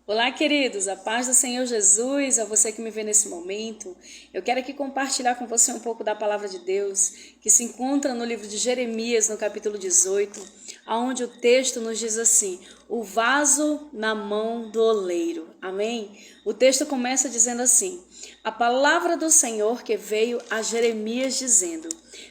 Olá, queridos, a paz do Senhor Jesus, a você que me vê nesse momento. Eu quero aqui compartilhar com você um pouco da palavra de Deus, que se encontra no livro de Jeremias, no capítulo 18, onde o texto nos diz assim: o vaso na mão do oleiro. Amém? O texto começa dizendo assim: a palavra do Senhor que veio a Jeremias dizendo: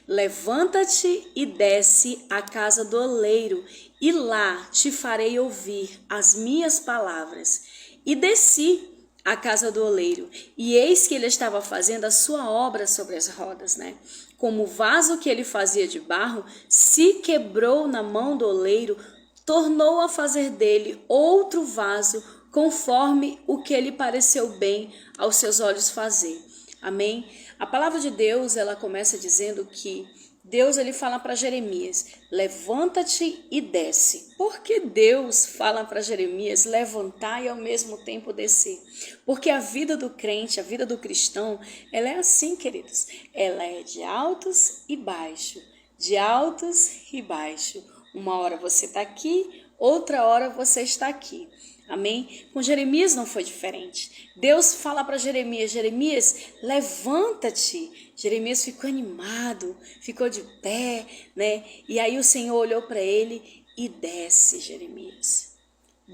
levanta-te e desce à casa do oleiro, e lá te farei ouvir as minhas palavras. E desci à casa do oleiro, e eis que ele estava fazendo a sua obra sobre as rodas, né? Como o vaso que ele fazia de barro se quebrou na mão do oleiro, tornou a fazer dele outro vaso, conforme o que lhe pareceu bem aos seus olhos fazer. Amém? A palavra de Deus, ela começa dizendo que Deus ele fala para Jeremias: levanta-te e desce. Por que Deus fala para Jeremias levantar e ao mesmo tempo descer? Porque a vida do crente, a vida do cristão, ela é assim, queridos. Ela é de altos e baixos, de altos e baixos. Uma hora você está aqui, outra hora você está aqui. Amém? Com Jeremias não foi diferente. Deus fala para Jeremias: Jeremias, levanta-te. Jeremias ficou animado, ficou de pé, né? E aí o Senhor olhou para ele e desce, Jeremias.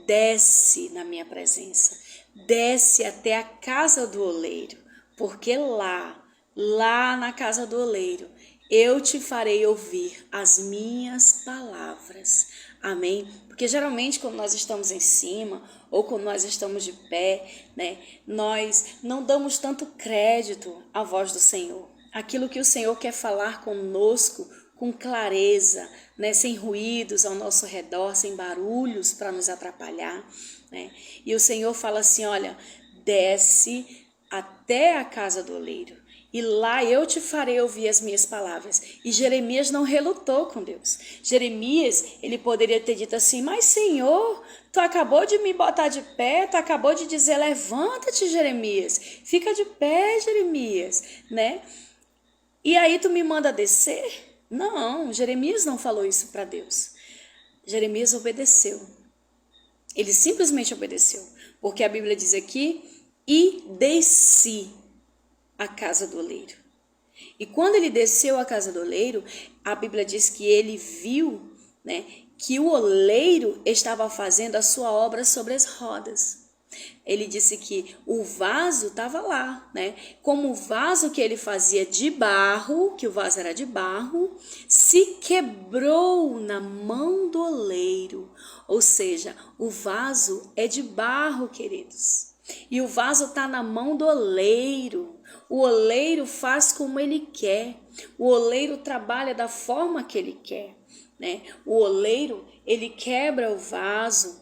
Desce na minha presença. Desce até a casa do oleiro, porque lá na casa do oleiro, eu te farei ouvir as minhas palavras. Amém? Porque geralmente quando nós estamos em cima ou quando nós estamos de pé, né, nós não damos tanto crédito à voz do Senhor. Aquilo que o Senhor quer falar conosco com clareza, né, sem ruídos ao nosso redor, sem barulhos para nos atrapalhar, né? E o Senhor fala assim: olha, desce até a casa do oleiro, e lá eu te farei ouvir as minhas palavras. E Jeremias não relutou com Deus. Jeremias, ele poderia ter dito assim: mas Senhor, tu acabou de me botar de pé, tu acabou de dizer levanta-te, Jeremias, fica de pé, Jeremias, né? E aí tu me manda descer? Não, Jeremias não falou isso para Deus. Jeremias obedeceu. Ele simplesmente obedeceu, porque a Bíblia diz aqui: e desci a casa do oleiro. E quando ele desceu à casa do oleiro, a Bíblia diz que ele viu, né, que o oleiro estava fazendo a sua obra sobre as rodas. Ele disse que o vaso estava lá, né? Como o vaso que ele fazia de barro, que o vaso era de barro, se quebrou na mão do oleiro. Ou seja, o vaso é de barro, queridos. E o vaso está na mão do oleiro. O oleiro faz como ele quer. O oleiro trabalha da forma que ele quer, né? O oleiro, ele quebra o vaso,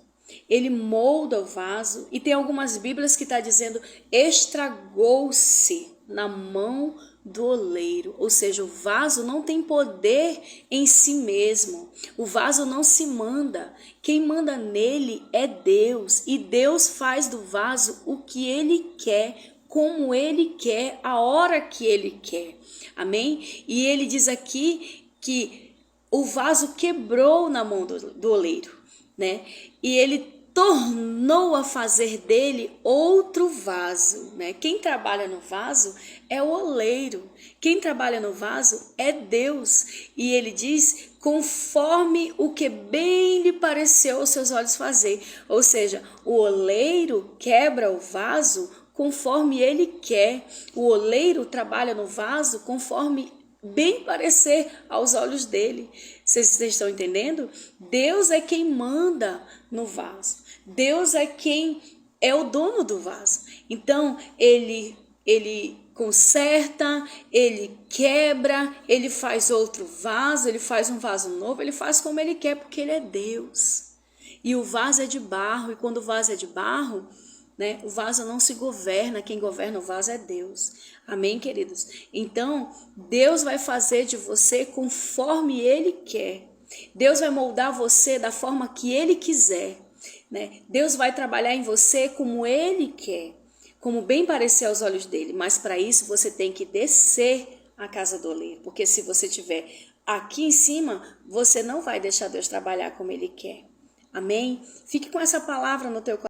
ele molda o vaso. E tem algumas Bíblias que está dizendo: estragou-se na mão do oleiro. Ou seja, o vaso não tem poder em si mesmo. O vaso não se manda. Quem manda nele é Deus. E Deus faz do vaso o que ele quer, como ele quer, a hora que ele quer. Amém? E ele diz aqui que o vaso quebrou na mão do oleiro, né? E ele tornou a fazer dele outro vaso, né? Quem trabalha no vaso é o oleiro. Quem trabalha no vaso é Deus. E ele diz: conforme o que bem lhe pareceu aos seus olhos fazer. Ou seja, o oleiro quebra o vaso conforme ele quer. O oleiro trabalha no vaso conforme bem parecer aos olhos dele. Vocês estão entendendo? Deus é quem manda no vaso. Deus é quem é o dono do vaso. Então, ele conserta, ele quebra, ele faz outro vaso, ele faz um vaso novo, ele faz como ele quer, porque ele é Deus. E o vaso é de barro, e quando o vaso é de barro, né, o vaso não se governa, quem governa o vaso é Deus. Amém, queridos? Então, Deus vai fazer de você conforme Ele quer. Deus vai moldar você da forma que Ele quiser, né? Deus vai trabalhar em você como Ele quer, como bem parecer aos olhos dele. Mas para isso você tem que descer à casa do oleiro, porque se você estiver aqui em cima, você não vai deixar Deus trabalhar como Ele quer. Amém? Fique com essa palavra no teu coração.